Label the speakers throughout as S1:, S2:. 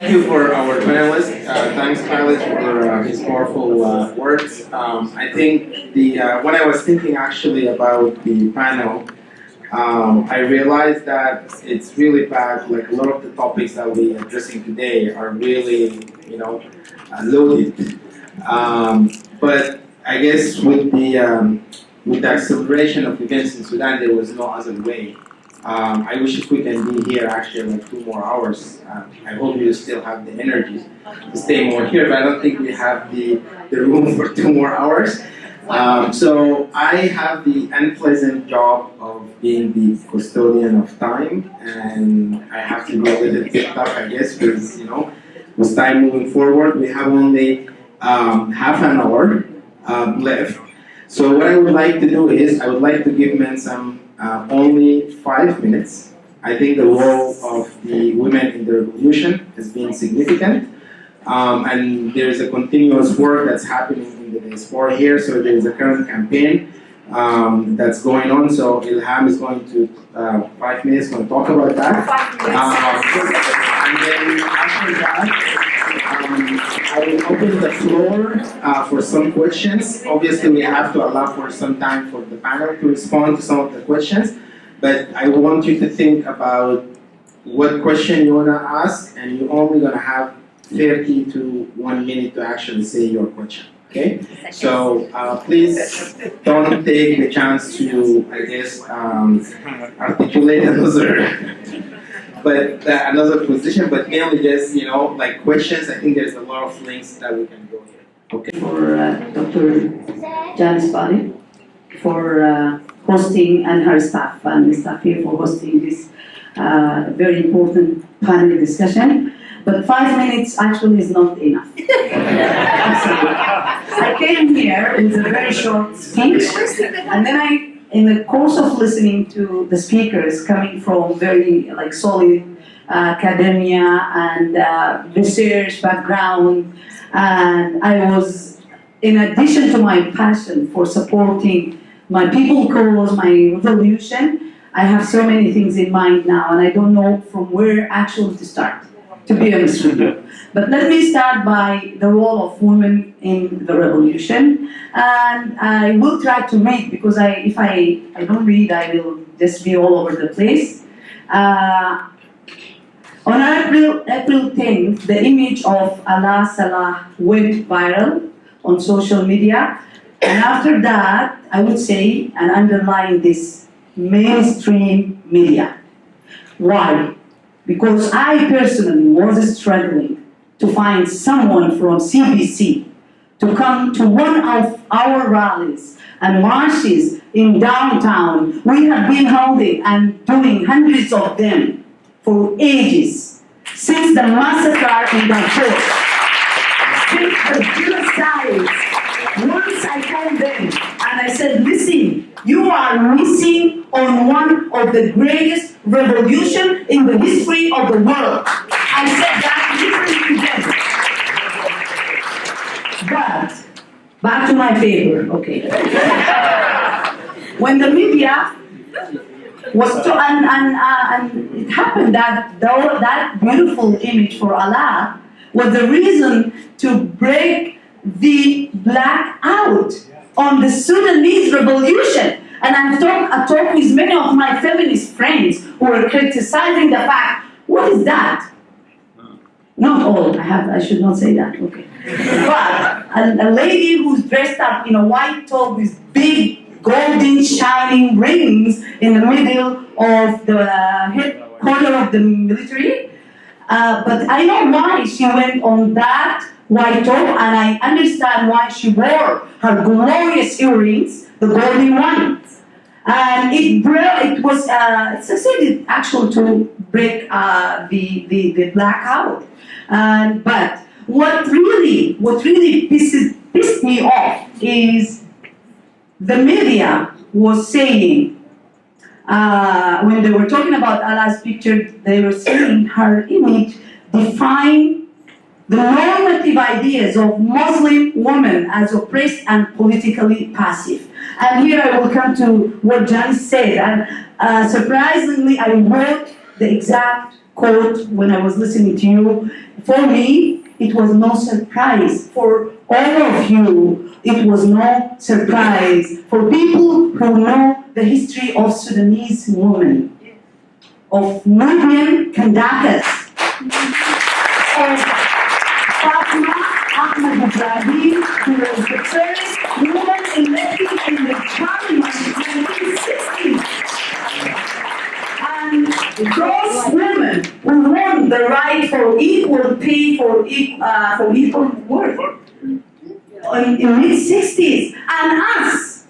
S1: Thank you for our panelists. Thanks, Khaled, for his powerful words. I think when I was thinking actually about the panel, I realized that it's really bad. Like a lot of the topics that we're addressing today are really, loaded. But I guess with the acceleration of events in Sudan, there was no other way. I wish if we can be here actually like 2 more hours. I hope you still have the energy to stay more here, but I don't think we have the room for 2 more hours. So I have the unpleasant job of being the custodian of time, and I have to be a little bit tough, I guess, because with time moving forward, we have only half an hour left. So what I would like to do is I would like to give men some only 5 minutes. I think the role of the women in the revolution has been significant, and there's a continuous work that's happening in the diaspora here. So there's a current campaign that's going on. So Ilham is going to 5 minutes going to talk about that. And then after that, I will open the floor for some questions. Obviously, we have to allow for some time for the panel to respond to some of the questions. But I want you to think about what question you want to ask, and you're only going to have 30 to 1 minute to actually say your question. Okay? So please don't take the chance to, I guess, articulate another position, but mainly just, like questions. I think there's a lot of links that we can go here. Okay.
S2: For Dr. Janice Bali for hosting, and her staff and the staff here for hosting this very important panel discussion. But 5 minutes actually is not enough. I came here with a very short speech, and then in the course of listening to the speakers coming from very solid academia and research background, and I was, in addition to my passion for supporting my people cause, my revolution, I have so many things in mind now, and I don't know from where actually to start, to be honest with you. But let me start by the role of women in the revolution. And I will try to read, because if I don't read, I will just be all over the place. On April 10th, the image of Allah Salah went viral on social media. And after that, I would say, and underline this, mainstream media. Why? Because I personally was struggling to find someone from CBC to come to one of our rallies and marches in downtown. We have been holding and doing hundreds of them for ages, since the massacre in Darfur, since the genocide. Once I called them and I said, listen, you are missing on one of the greatest revolutions in the history of the world. I said that literally to them. But, back to my favor, okay. When the media was and it happened that that beautiful image for Allah was the reason to break the blackout on the Sudanese revolution. And I talked with many of my feminist friends who were criticizing the fact, what is that? Not all, I should not say that, okay. But a lady who's dressed up in a white top with big golden shining rings in the middle of the headquarters of the military. But I know why she went on that white top, and I understand why she wore her glorious earrings, the golden ones. And it succeeded actually to break the blackout. But what really pissed me off is the media was saying, when they were talking about Allah's picture, they were saying her image define the normative ideas of Muslim women as oppressed and politically passive. And here I will come to what Janice said. And surprisingly, I wrote the exact quote when I was listening to you. For me, it was no surprise. For all of you, it was no surprise. For people who know the history of Sudanese women, of Nubian Kandakas, of Fatma Ahmed Ibrahim, who was the first woman elected in the parliament in the 1960s. And those women who won the right for equal pay for equal work in mid-60s. And us,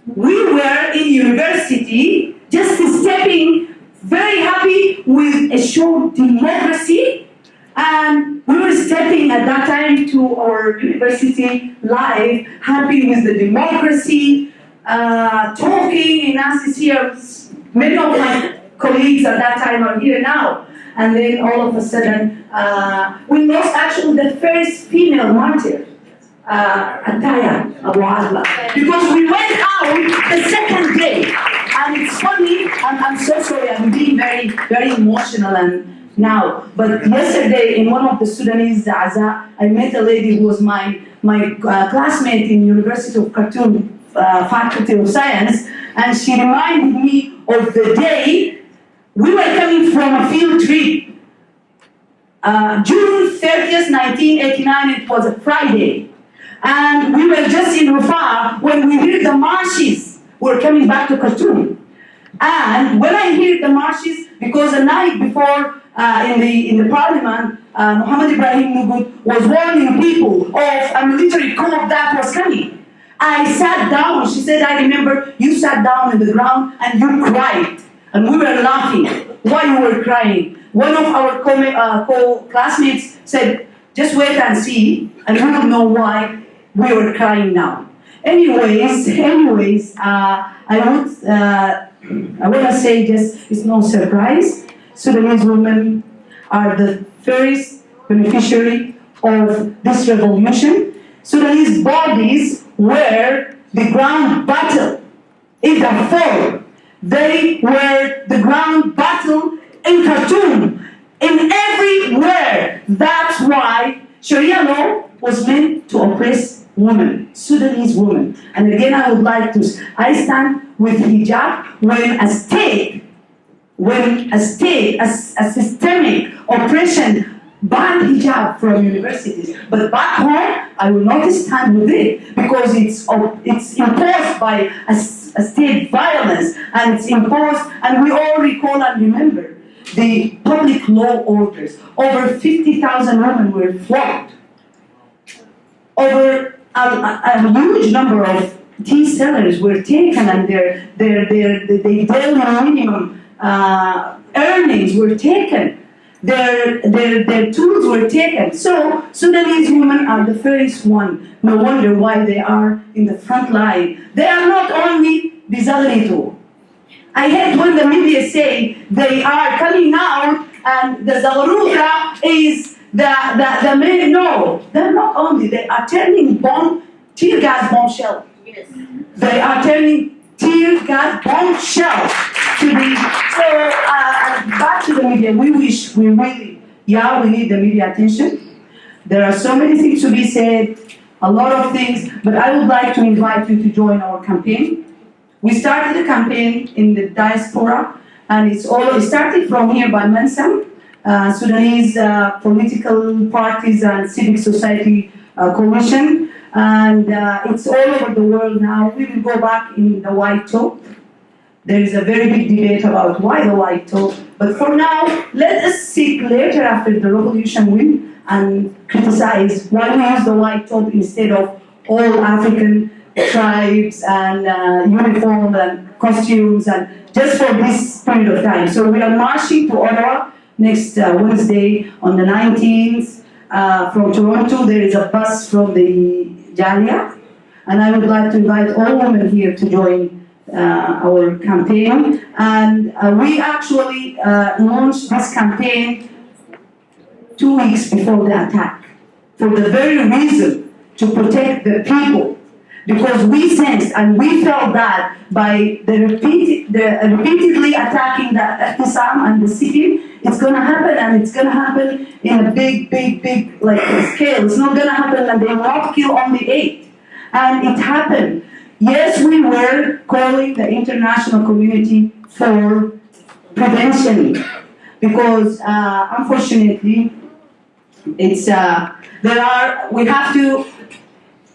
S2: we were in university just stepping, very happy with a short democracy. And we were stepping at that time to our university life, happy with the democracy, talking in us here. Many of my colleagues at that time are here now. And then all of a sudden, we lost actually the first female martyr, Ataya Abu Azla, because we went out the second day. And it's funny, I'm so sorry, I'm being very, very emotional and now. But yesterday, in one of the Sudanese Zaza, I met a lady who was my classmate in University of Khartoum, Faculty of Science, and she reminded me of the day we were coming from a field trip. June 30th, 1989, it was a Friday. And we were just in Rufaa when we heard the marshes were coming back to Khartoum. And when I heard the marshes, because the night before in the parliament, Muhammad Ibrahim Nugud was warning people of a military coup that was coming. I sat down, she said, I remember you sat down on the ground and you cried. And we were laughing. Why you were crying? One of our co-classmates said, just wait and see, and we will know why we were crying now. Anyways, I want to say just, it's no surprise. Sudanese women are the first beneficiary of this revolution. Sudanese bodies were the ground battle in Darfur. They were the ground battle in Khartoum, in everywhere. That's why Sharia law was meant to oppress women, Sudanese women. And again, I would like to, I stand with hijab when a systemic oppression banned hijab from universities. But back home, I will not stand with it because it's imposed by a state violence, and it's imposed, and we all recall and remember the public law orders. Over 50,000 women were flogged. Over a huge number of tea sellers were taken, and their daily minimum earnings were taken. Their tools were taken. So Sudanese women are the first one. No wonder why they are in the front line. They are not only Bizarrito. I hate when the media say they are coming out and the Zagharuta is the main. No, they're not only. They are turning tear gas bombshell. Yes. They are turning tear gas bombshell to the. So back to the media. We need the media attention. There are so many things to be said, a lot of things, but I would like to invite you to join our campaign. We started the campaign in the diaspora, and it started from here by MENSAM, Sudanese political parties and civic society coalition, and it's all over the world now. We will go back in the white top. There is a very big debate about why the white top, but for now, let us seek later after the revolution win and criticize why we use the white top instead of all African tribes and uniform and costumes, and just for this period of time. So we are marching to Ottawa next Wednesday on the 19th. From Toronto, there is a bus from the Jalia, and I would like to invite all women here to join our campaign. And we actually launched this campaign 2 weeks before the attack, for the very reason to protect the people. Because we sensed and we felt that by the repeatedly attacking the Ihtisam and the city, it's gonna happen, and it's gonna happen in a big, big, big like scale. It's not gonna happen, and they will not kill only 8. And it happened. Yes, we were calling the international community for prevention, because unfortunately, it's we have to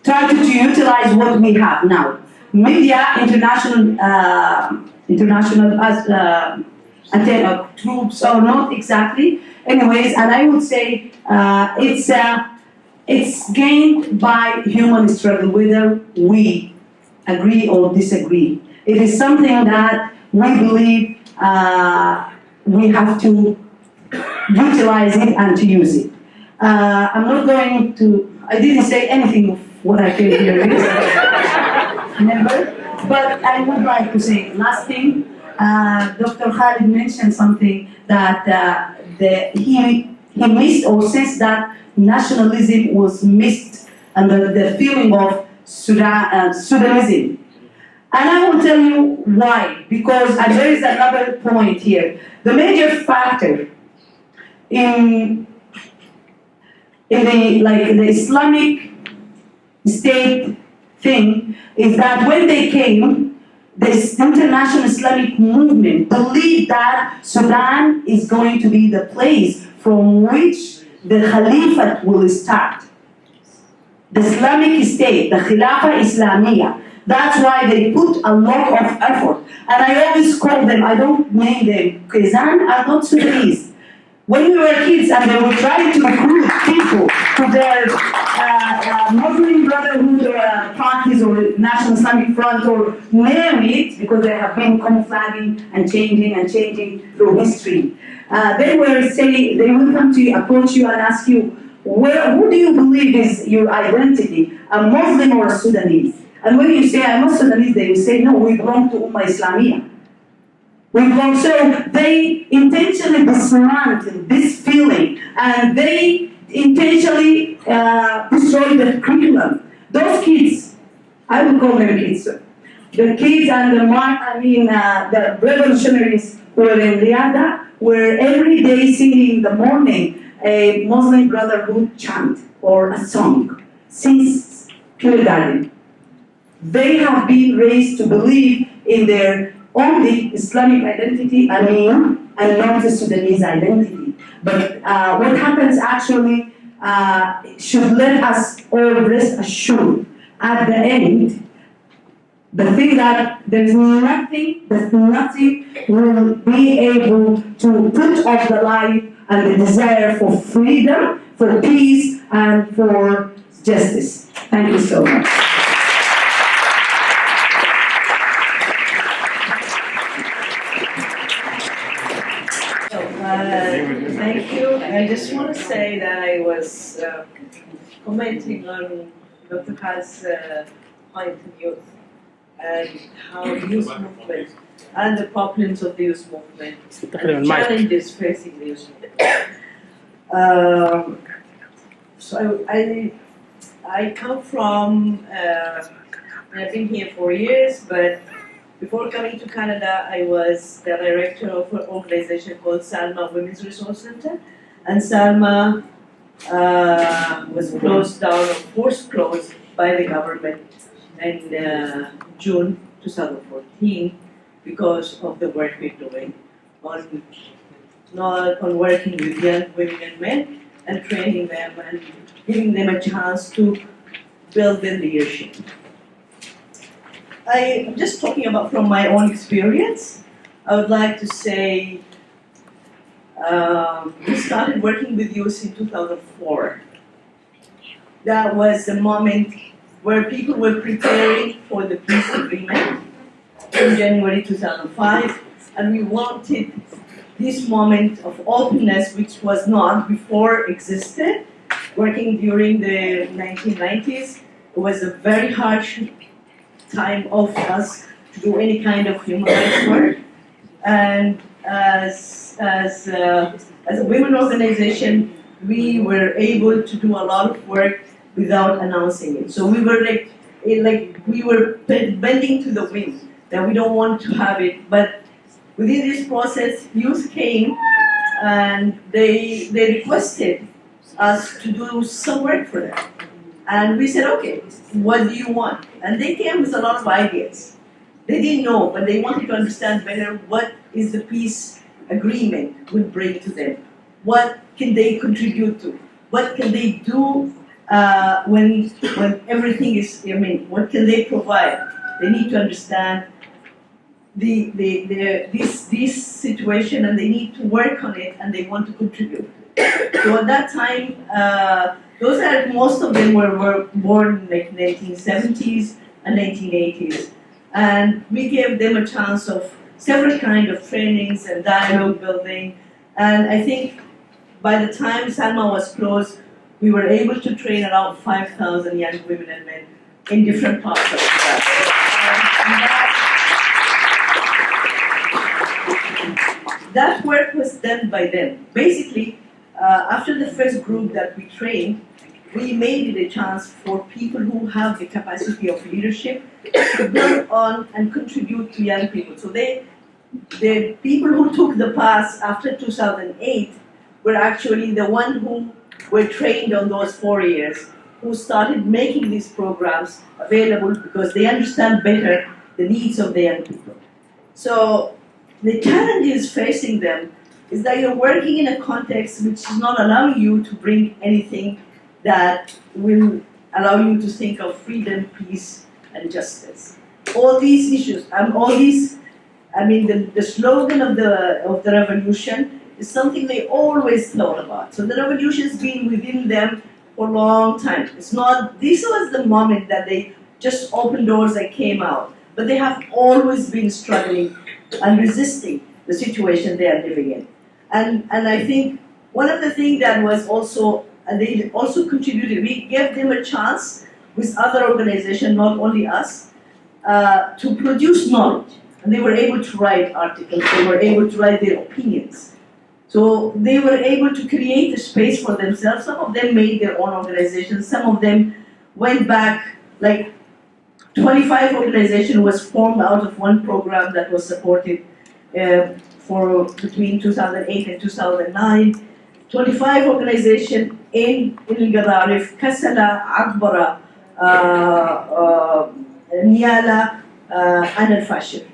S2: try to utilize what we have now. Media, international troops or not exactly. Anyways, and I would say it's gained by human struggle, whether we agree or disagree. It is something that we believe we have to utilize it and to use it. I'm not going to, I didn't say anything of what I came here with, never, but I would like to say, last thing, Dr. Khalid mentioned something that he missed, or says that nationalism was missed, and the feeling of Sudanism. And I will tell you why, because there is another point here. The major factor in the Islamic State thing is that when they came, this international Islamic movement believed that Sudan is going to be the place from which the Caliphate will start. The Islamic State, the Khilafah Islamiyah. That's why they put a lot of effort. And I always call them, I don't name them, Kazan are not Sudanese. When we were kids and they were trying to recruit people to their Muslim Brotherhood or parties or National Islamic Front or name it, because they have been camouflaging and changing through history. They will come to you, approach you and ask you, who do you believe is your identity, a Muslim or a Sudanese? And when you say, I'm not Sudanese, they will say, no, we belong to Ummah Islamiyah. So they intentionally dismantle this feeling, and they intentionally destroy the curriculum. Those kids, I would call them kids, the kids and the revolutionaries who were in Riyadh were every day singing in the morning a Muslim Brotherhood chant or a song since kindergarten. They have been raised to believe in their only Islamic identity, and not the Sudanese identity. But what happens actually should let us all rest assured. At the end, the thing that there's nothing will be able to put off the life and the desire for freedom, for peace, and for justice. Thank you so much.
S3: Thank you. I just want to say that I was commenting on Dr. Khal's point on youth and how the youth movement and the problems of the youth movement and the challenges facing the youth movement. So I come from, I've been here for years, but before coming to Canada, I was the director of an organization called Salma Women's Resource Center. And Salma was closed down, or forced closed by the government in June 2014 because of the work we're doing on working with young women and men and training them and giving them a chance to build their leadership. I'm just talking about from my own experience. I would like to say we started working with youth in 2004. That was the moment where people were preparing for the peace agreement in January 2005, and we wanted this moment of openness, which was not before existed. Working during the 1990s, it was a very harsh time of us to do any kind of human rights work, and as a women organization, we were able to do a lot of work without announcing it. So we were we were bending to the wind that we don't want to have it. But within this process, youth came and they requested us to do some work for them. And we said, okay, what do you want? And they came with a lot of ideas. They didn't know, but they wanted to understand better what is the peace agreement would bring to them. What can they contribute to? What can they do when everything is, what can they provide? They need to understand this situation, and they need to work on it, and they want to contribute. So at that time, most of them were born in like 1970s and 1980s. And we gave them a chance of several kinds of trainings and dialogue building. And I think by the time Salma was closed, we were able to train around 5,000 young women and men in different parts of Sudan. That work was done by them. Basically, after the first group that we trained, we made it a chance for people who have the capacity of leadership to build on and contribute to young people. So the people who took the path after 2008 were actually the ones who were trained on those 4 years, who started making these programs available because they understand better the needs of the young people. So the challenges facing them is that you're working in a context which is not allowing you to bring anything that will allow you to think of freedom, peace, and justice. All these issues, the slogan of the revolution is something they always thought about. So the revolution has been within them for a long time. This was the moment that they just opened doors and came out. But they have always been struggling and resisting the situation they are living in. And I think one of the things that was also, and they also contributed, we gave them a chance with other organizations, not only us, to produce knowledge. And they were able to write articles, they were able to write their opinions. So they were able to create a space for themselves. Some of them made their own organizations, some of them went back, like 25 organizations was formed out of one program that was supported for between 2008 and 2009. 25 organizations in Al-Gadarif, Kasala, Akbara, Niala, and Al-Fashir.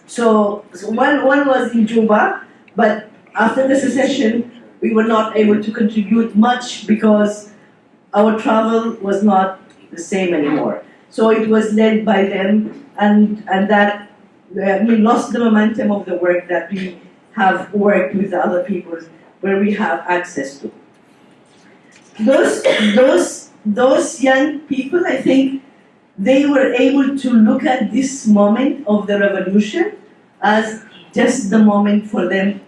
S3: So one was in Juba, but after the secession, we were not able to contribute much because our travel was not the same anymore. So it was led by them, and that we lost the momentum of the work that we have worked with the other people where we have access to. Those young people, I think, they were able to look at this moment of the revolution as just the moment for them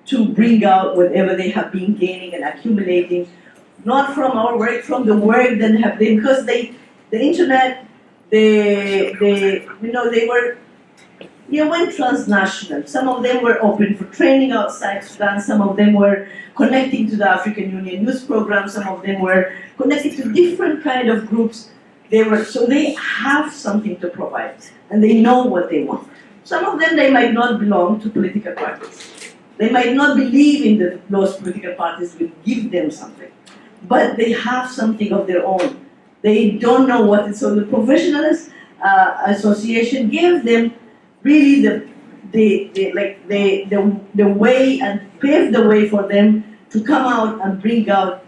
S3: to bring out whatever they have been gaining and accumulating, not from our work, from the work that have been, because the internet, they went transnational. Some of them were open for training outside Sudan. Some of them were connecting to the African Union Youth Program. Some of them were connected to different kind of groups. So they have something to provide, and they know what they want. Some of them, they might not belong to political parties. They might not believe in those political parties will give them something, but they have something of their own. They don't know what it is. So the professionals association gave them really the way and paved the way for them to come out and bring out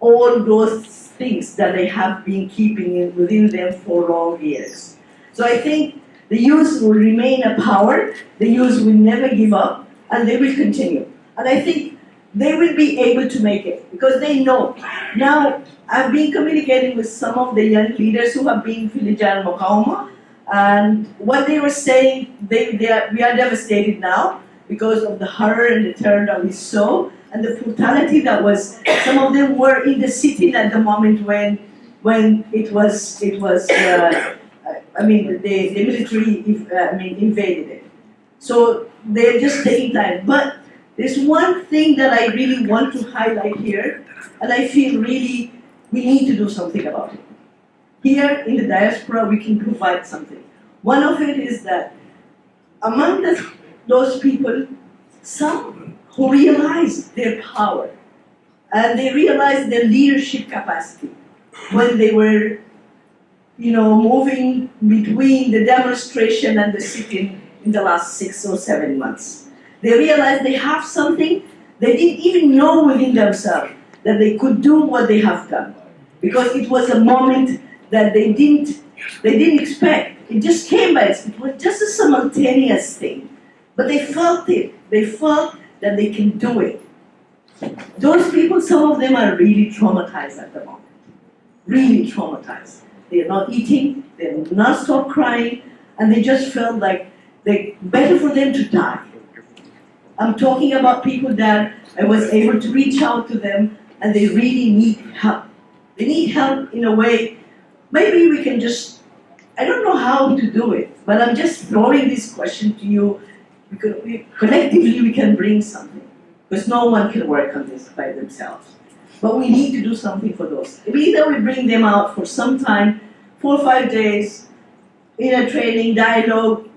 S3: all those things that they have been keeping within them for long years. So I think the youth will remain a power, the youth will never give up, and they will continue. And I think they will be able to make it because they know. Now, I've been communicating with some of the young leaders who have been Filijan Mokawma, and what they were saying, we are devastated now because of the horror and the terror that we saw, and the brutality that was. Some of them were in the city at the moment when the military invaded it. So they're just taking time. But there's one thing that I really want to highlight here, and I feel really we need to do something about it. Here in the diaspora, we can provide something. One of it is that among those people, some who realized their power and they realized their leadership capacity when they were, moving between the demonstration and the sitting in the last 6 or 7 months. They realized they have something they didn't even know within themselves that they could do what they have done, because it was a moment that they didn't expect. It just came by. It was just a simultaneous thing, but they felt it. They felt that they can do it. Those people, some of them are really traumatized at the moment. Really traumatized. They're not eating, they're not stop crying, and they just felt like they better for them to die. I'm talking about people that I was able to reach out to them and they really need help. They need help in a way, maybe we can just, I don't know how to do it, but I'm just throwing this question to you because collectively we can bring something. Because no one can work on this by themselves. But we need to do something for those. Either we bring them out for some time, 4 or 5 days, in a training, dialogue,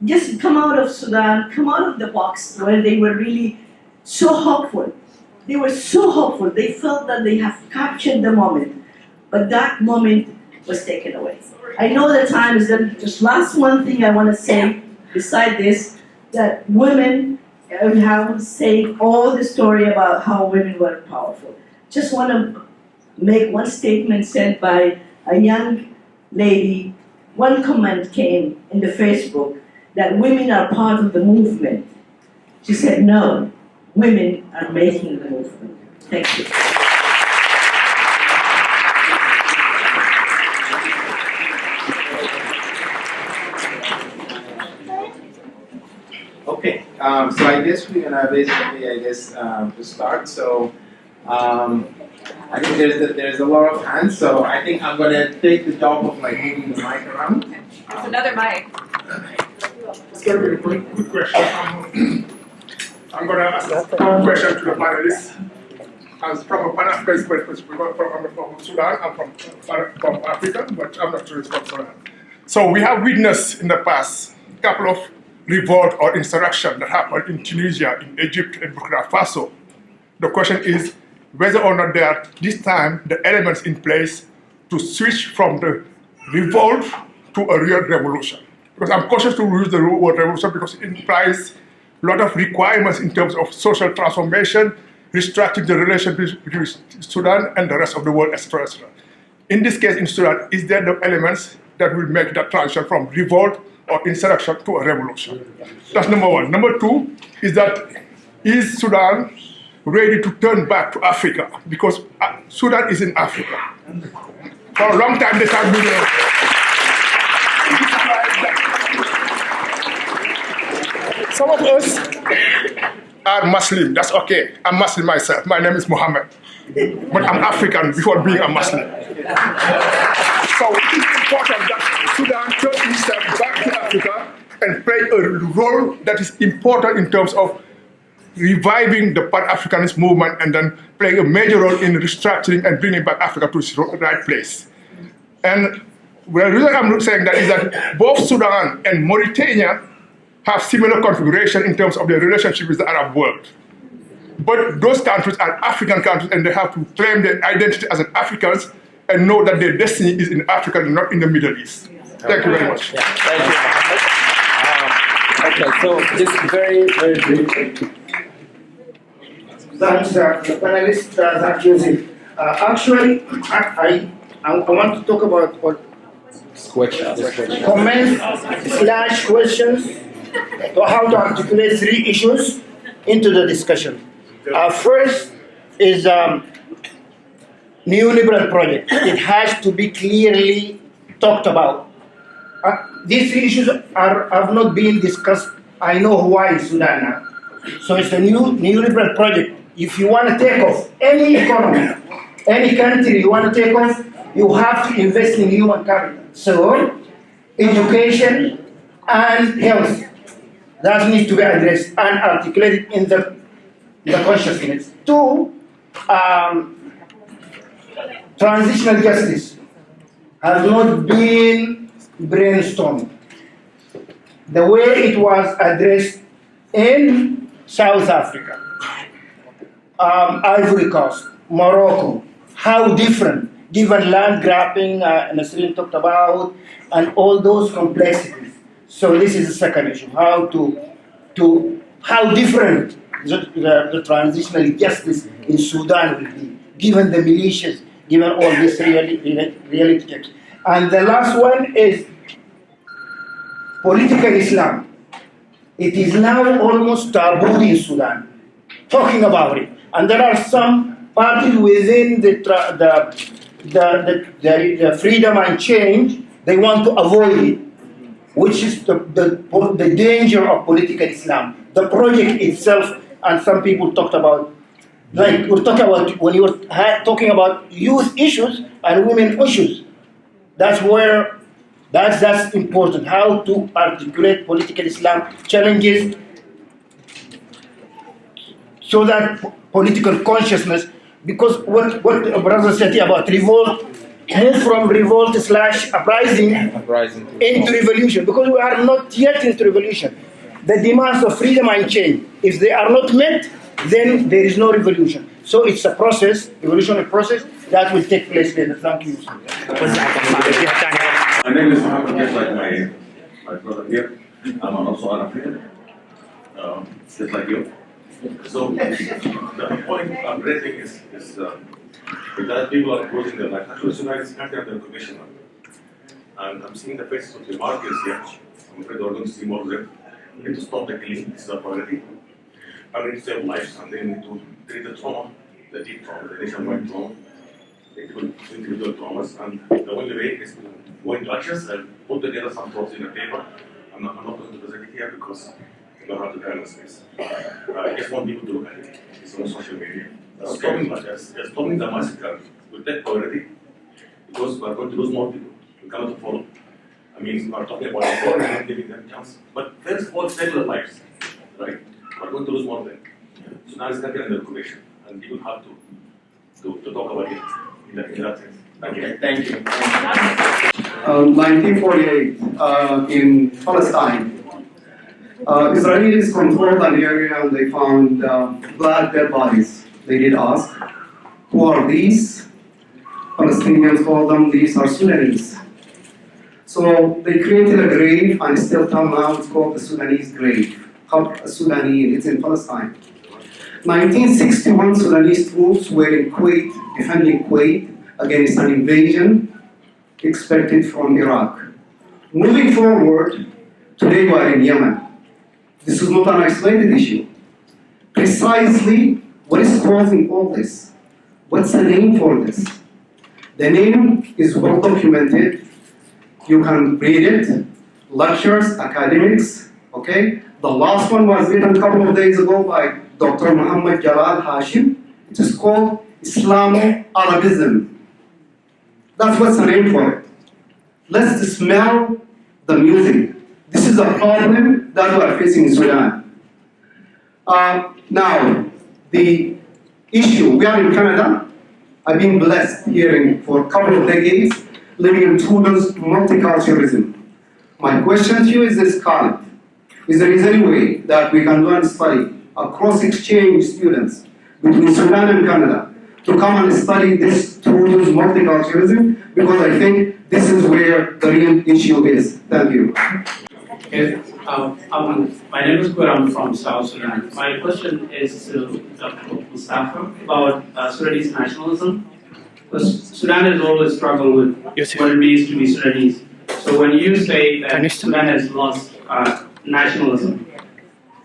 S3: just come out of Sudan, come out of the box where they were really so hopeful. They were so hopeful. They felt that they have captured the moment. But that moment was taken away. I know the time is done. Just last one thing I want to say beside this, that women, I would say all the story about how women were powerful. Just want to make one statement said by a young lady. One comment came in the Facebook that women are part of the movement. She said, no, women are making the movement. Thank you.
S1: Okay, so I guess we're gonna basically, to start. So I think there's a lot of hands. So I think I'm gonna take the job of like moving the mic around.
S4: There's another mic.
S5: It's going to be a good question. I'm going to ask a question to the panelists. I'm from a Pan-Africanist perspective. I'm from Sudan. I'm from Africa, but I'm not really from Sudan. So we have witnessed in the past a couple of revolt or insurrection that happened in Tunisia, in Egypt, and Burkina Faso. The question is whether or not there are this time the elements in place to switch from the revolt to a real revolution. Because I'm cautious to use the word revolution because it implies a lot of requirements in terms of social transformation, restructuring the relationship between Sudan and the rest of the world, etc. In this case, in Sudan, is there the elements that will make that transition from revolt or insurrection to a revolution? That's number one. Number two is Sudan ready to turn back to Africa? Because Sudan is in Africa. For a long time, they have been some of us are Muslim, that's okay. I'm Muslim myself. My name is Muhammad. But I'm African before being a Muslim. So it is important that Sudan turns itself back to Africa and play a role that is important in terms of reviving the Pan-Africanist movement and then playing a major role in restructuring and bringing back Africa to its right place. And the reason I'm saying that is that both Sudan and Mauritania have similar configuration in terms of their relationship with the Arab world. But those countries are African countries and they have to claim their identity as an Africans and know that their destiny is in Africa and not in the Middle East. Thank you very much.
S6: Yeah, thank you. Okay, so just very, very briefly.
S7: Thanks, the panelist, Zach Joseph. Actually, I want to talk about what comments / questions, or how to articulate 3 issues into the discussion. First is neoliberal project. It has to be clearly talked about. These 3 issues have not been discussed. I know why in Sudan now. So it's a neoliberal project. If you want to take off any economy, any country you want to take off, you have to invest in human capital. So education and health, that needs to be addressed and articulated in the consciousness. 2, transitional justice has not been brainstormed. The way it was addressed in South Africa, Ivory Coast, Morocco, how different, given land grabbing, Nasrin talked about, and all those complexities. So this is the second issue, how how different the transitional justice in Sudan will be, given the militias, given all these reality checks. And the last one is political Islam. It is now almost taboo in Sudan, talking about it. And there are some parties within the freedom and change, they want to avoid it, which is the danger of political Islam. The project itself, and some people talked about, like we're talking about when you were talking about youth issues and women issues. That's where that's important. How to articulate political Islam challenges so that political consciousness, because what brother said here about revolt, move from revolt / uprising into revolution, because we are not yet into revolution. The demands of freedom and change, if they are not met, then there is no revolution. So it's a process, evolutionary process, that will take place later. Thank you.
S4: My name is Muhammad, just like my brother here. I'm also an African, just like you. So the point I'm raising is that people are closing their lives. Actually, Sudan is country under occupation now. And I'm seeing the faces of the markets here. I'm afraid we're going to see more of them. We need to stop the killing, this is a priority. And we need to save lives, and then we need to treat the trauma, the deep trauma, the nationwide trauma, the individual traumas. And the only way is to go into actions and put together some thoughts in a paper. I'm not going to present it here because we don't have the time and space. I just want people to look at it. It's on social media. Stopping the massacre will take priority because we are going to lose more people. We cannot follow. I mean, we are talking about foreign and giving them a chance. But first of all, secular lives, right? We are going to lose more of them. So now it's not under occupation, and people have to talk about it in that sense. Thank you.
S1: Thank you.
S8: 1948 in Palestine. Israelis controlled an area and they found black dead bodies. They did ask, who are these? Palestinians told them these are Sudanese. So they created a grave, and still till now it's called the Sudanese grave. Sudani, it's in Palestine. 1961 Sudanese troops were in Kuwait, defending Kuwait against an invasion expected from Iraq. Moving forward, today we are in Yemen. This is not an isolated issue. Precisely what is causing all this? What's the name for this? The name is well documented. You can read it, lectures, academics, okay? The last one was written a couple of days ago by Dr. Muhammad Jalal Hashim. It is called Islamo-Arabism. That's what's the name for it. Let's smell the music. This is a problem that we are facing in Sudan. Now, the issue, we are in Canada. I've been blessed hearing for a couple of decades, living in Trudeau's multiculturalism. My question to you is this, Khalid. Is there any way that we can do and study across exchange students between Sudan and Canada to come and study this Trudeau's multiculturalism? Because I think this is where the real issue is. Thank you.
S9: Okay. My name is Kur. I'm from South Sudan. My question is to Dr. Mustafa about Sudanese nationalism. Because Sudan has always struggled with what it means to be Sudanese. So when you say that Sudan has lost nationalism,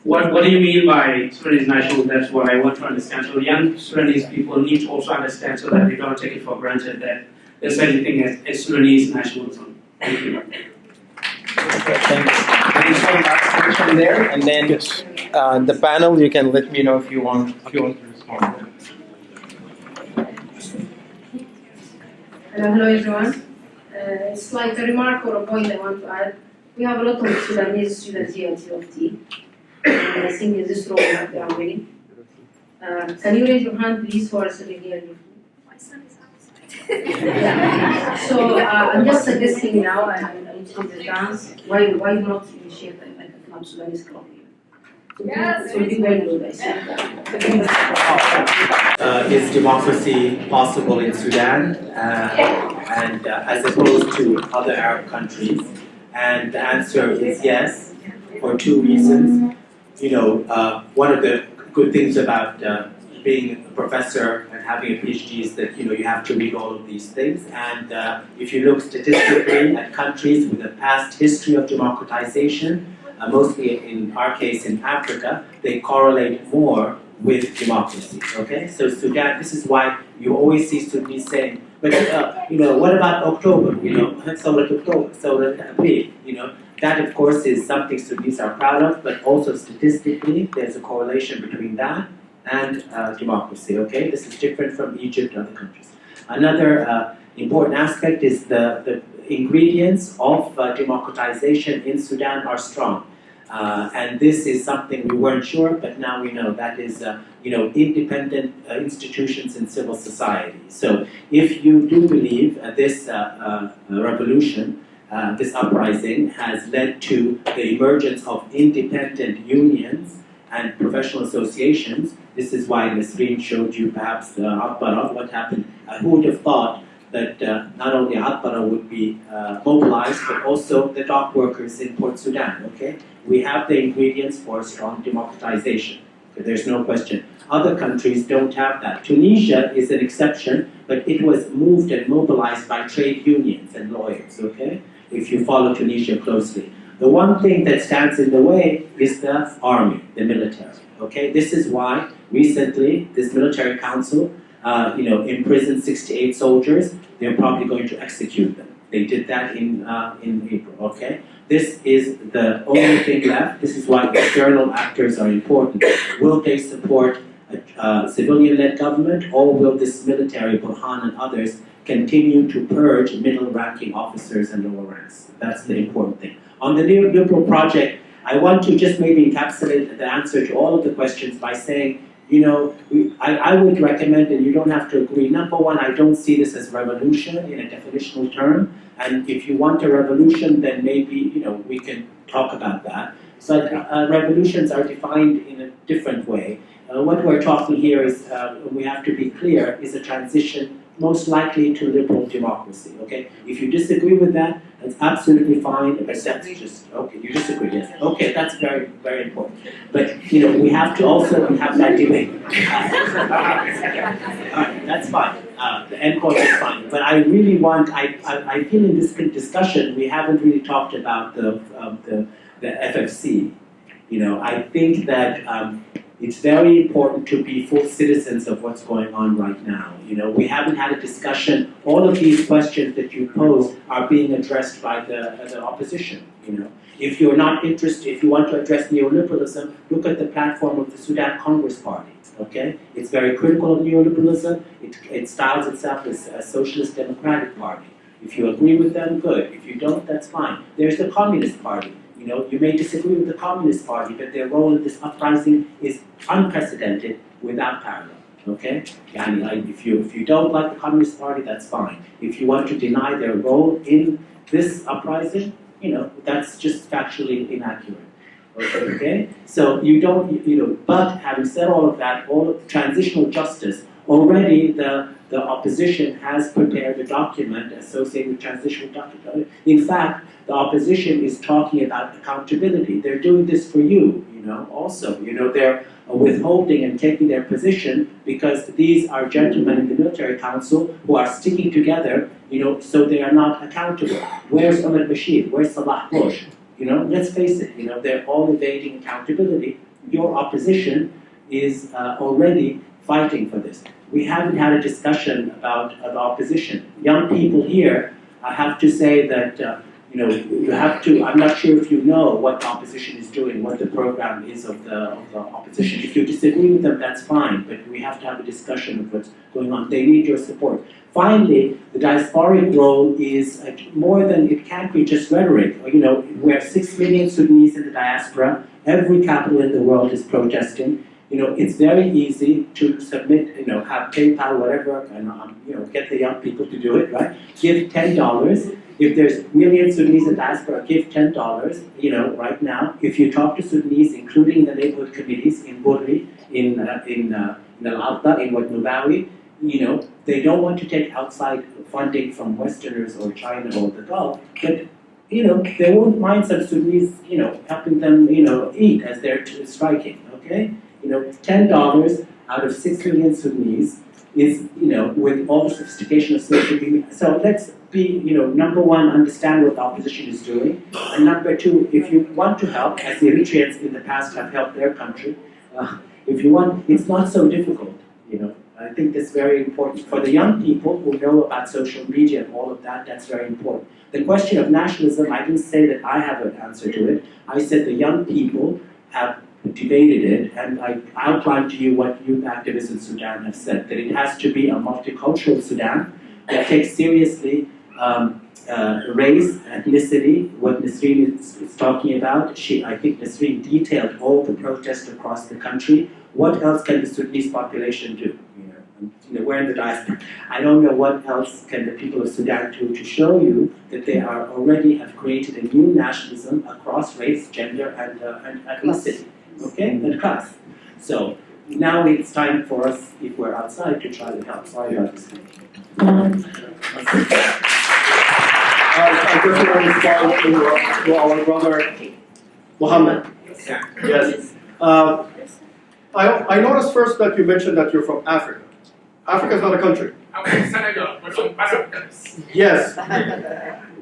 S9: what do you mean by Sudanese nationalism? That's what I want to understand. So young Sudanese people need to also understand so that they don't take it for granted that there's such a thing as Sudanese nationalism. Thank you.
S6: Thanks for last question there, and then the panel. You can let me know if you want to respond.
S10: Hello everyone. It's like a remark or a point I want to add. We have a lot of Sudanese students here at CFT. And I think in this role that they are winning. Can you raise your hand please for sitting here? My son is outside. Yeah. So I'm just suggesting now, and I introduce the chance, why not initiate like a club, Sudanese club here? Yes. So you very good, I see.
S6: Is democracy possible in Sudan, and as opposed to other Arab countries? And the answer is yes, for two reasons. You know, one of the good things about being a professor and having a PhD is that you have to read all of these things. And if you look statistically at countries with a past history of democratization, mostly in our case in Africa, they correlate more with democracy. Okay, so Sudan. This is why you always see Sudanese saying, "But what about October? So let October, so let April." That of course is something Sudanese are proud of, but also statistically, there's a correlation between that and democracy. Okay, this is different from Egypt and other countries. Another important aspect is the ingredients of democratization in Sudan are strong. And this is something we weren't sure, but now we know. That is, independent institutions in civil society. So if you do believe this revolution, this uprising has led to the emergence of independent unions and professional associations, this is why Nasreen showed you perhaps Atbara, what happened. Who would have thought that not only Atbara would be mobilized, but also the dock workers in Port Sudan, okay? We have the ingredients for strong democratization. Okay, there's no question. Other countries don't have that. Tunisia is an exception, but it was moved and mobilized by trade unions and lawyers, okay? If you follow Tunisia closely. The one thing that stands in the way is the army, the military, okay? This is why recently this military council imprisoned 68 soldiers. They're probably going to execute them. They did that in April, okay? This is the only thing left. This is why external actors are important. Will they support a civilian-led government, or will this military, Burhan and others, continue to purge middle-ranking officers and lower ranks? That's the important thing. On the neoliberal project, I want to just maybe encapsulate the answer to all of the questions by saying, I would recommend, and you don't have to agree, number one, I don't see this as revolution in a definitional term. And if you want a revolution, then maybe, we can talk about that. But revolutions are defined in a different way. What we're talking here is, we have to be clear, is a transition most likely to liberal democracy, okay? If you disagree with that, that's absolutely fine, but that's just, okay, you disagree, yes. Okay, that's very, very important. But, we have to also have that debate. That's fine. The end point is fine. But I really want, I feel in this discussion, we haven't really talked about the FFC. I think that it's very important to be full citizens of what's going on right now. We haven't had a discussion. All of these questions that you pose are being addressed by the opposition. If you're not interested, if you want to address neoliberalism, look at the platform of the Sudan Congress Party. Okay, it's very critical of neoliberalism. It styles itself as a socialist democratic party. If you agree with them, good. If you don't, that's fine. There's the Communist Party. You may disagree with the Communist Party, but their role in this uprising is unprecedented, without parallel. Okay? If you don't like the Communist Party, that's fine. If you want to deny their role in this uprising, that's just factually inaccurate. Okay? So you don't, but having said all of that, all of transitional justice, already the opposition has prepared a document associated with transitional justice. In fact, the opposition is talking about accountability. They're doing this for you, also. They're withholding and taking their position because these are gentlemen in the military council who are sticking together, so they are not accountable. Where's Omar Bashir? Where's Salah Bush? Let's face it, they're all evading accountability. Your opposition is already fighting for this. We haven't had a discussion about the opposition. Young people here, I have to say that, you have to, I'm not sure if you know what the opposition is doing, what the program is of the opposition. If you disagree with them, that's fine, but we have to have a discussion of what's going on. They need your support. Finally, the diasporic role is more than, it can't be just rhetoric. We have 6 million Sudanese in the diaspora. Every capital in the world is protesting. It's very easy to submit, have PayPal, whatever, and get the young people to do it, right? Give $10, if there's millions of Sudanese in diaspora, give $10, right now. If you talk to Sudanese, including the neighborhood committees in Burri, in Al-Abda, in Wad Nubawi, they don't want to take outside funding from Westerners or China or the Gulf, but they won't mind some Sudanese, helping them, eat as they're striking, okay? $10 out of 6 million Sudanese is, with all the sophistication of social media. So let's be, number one, understand what the opposition is doing, and number two, if you want to help, as the Eritreans in the past have helped their country, if you want, it's not so difficult, I think that's very important. For the young people who know about social media and all of that, that's very important. The question of nationalism, I didn't say that I have an answer to it. I said the young people have debated it, and I outlined to you what youth activists in Sudan have said, that it has to be a multicultural Sudan that takes seriously race, ethnicity, what Nasreen is talking about. I think Nasreen detailed all the protests across the country. What else can the Sudanese population do? We're in the diaspora. I don't know what else can the people of Sudan do to show you that they are already have created a new nationalism across race, gender, and ethnicity, okay, and class. So now it's time for us, if we're outside, to try to help. Sorry about this.
S11: I just want to respond to our brother Mohammed. Yes. I noticed first that you mentioned that you're from Africa. Africa is not a country.
S5: I'm from Senegal, but I'm Pan-Africanist.
S11: Yes,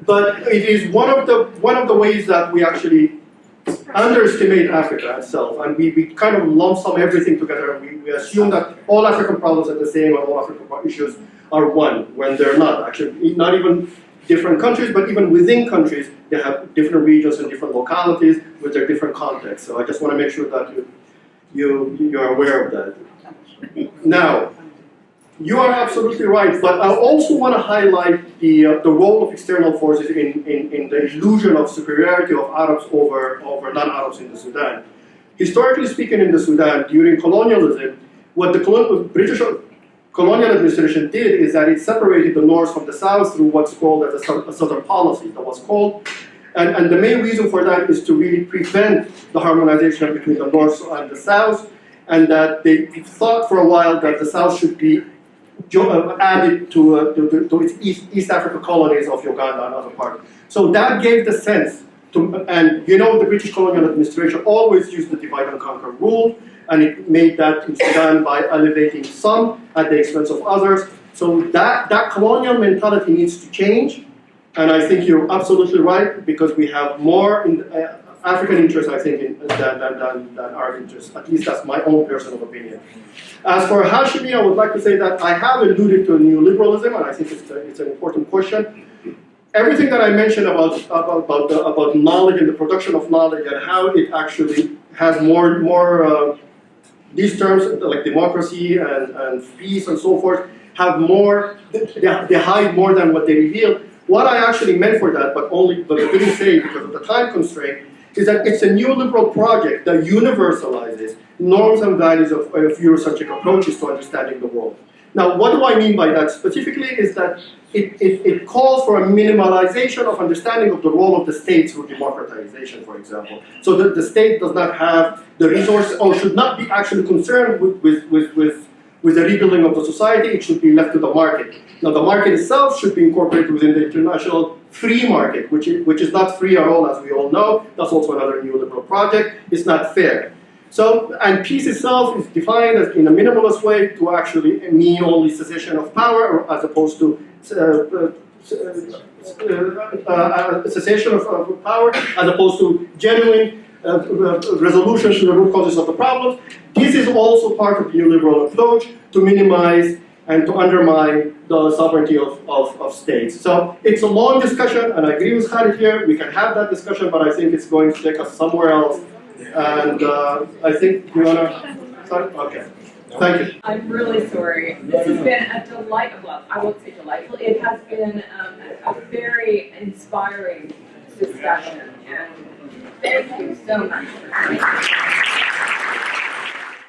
S11: but it is one of the ways that we actually underestimate Africa itself, and we kind of lump sum everything together, and we assume that all African problems are the same and all African issues are one, when they're not. Actually, not even different countries, but even within countries, they have different regions and different localities with their different contexts. So I just want to make sure that you're aware of that. Now, you are absolutely right, but I also want to highlight the role of external forces in the illusion of superiority of Arabs over non-Arabs in the Sudan. Historically speaking, in the Sudan, during colonialism, what the British colonial administration did is that it separated the North from the South through what's called as a Southern policy, that was called. And the main reason for that is to really prevent the harmonization between the North and the South, and that they thought for a while that the South should be added to its East Africa colonies of Uganda and other parts. So that gave the sense to, and the British colonial administration always used the divide and conquer rule, and it made that in Sudan by elevating some at the expense of others. So that colonial mentality needs to change, and I think you're absolutely right, because we have more African interests, I think, than Arab interests. At least that's my own personal opinion. As for Hashimi, I would like to say that I have alluded to neoliberalism, and I think it's an important question. Everything that I mentioned about knowledge and the production of knowledge and how it actually has more these terms like democracy and peace and so forth have more. They hide more than what they reveal. What I actually meant for that, but I didn't say because of the time constraint, is that it's a neoliberal project that universalizes norms and values of Eurocentric approaches to understanding the world. Now, what do I mean by that specifically is that it calls for a minimalization of understanding of the role of the state through democratization, for example. So that the state does not have the resource, or should not be actually concerned with the rebuilding of the society. It should be left to the market. Now, the market itself should be incorporated within the international free market, which is not free at all, as we all know. That's also another neoliberal project. It's not fair. So, and peace itself is defined as, in a minimalist way, to actually mean only cessation of power, as opposed to cessation of power, as opposed to genuine resolution to the root causes of the problems. This is also part of the neoliberal approach to minimize and to undermine the sovereignty of states. So it's a long discussion, and I agree with Khalid here. We can have that discussion, but I think it's going to take us somewhere else. And I think you wanna start? Okay. Thank you.
S12: I'm really sorry. This has been a delight. Well, I won't say delightful. It has been a very inspiring discussion, and thank you so much for coming.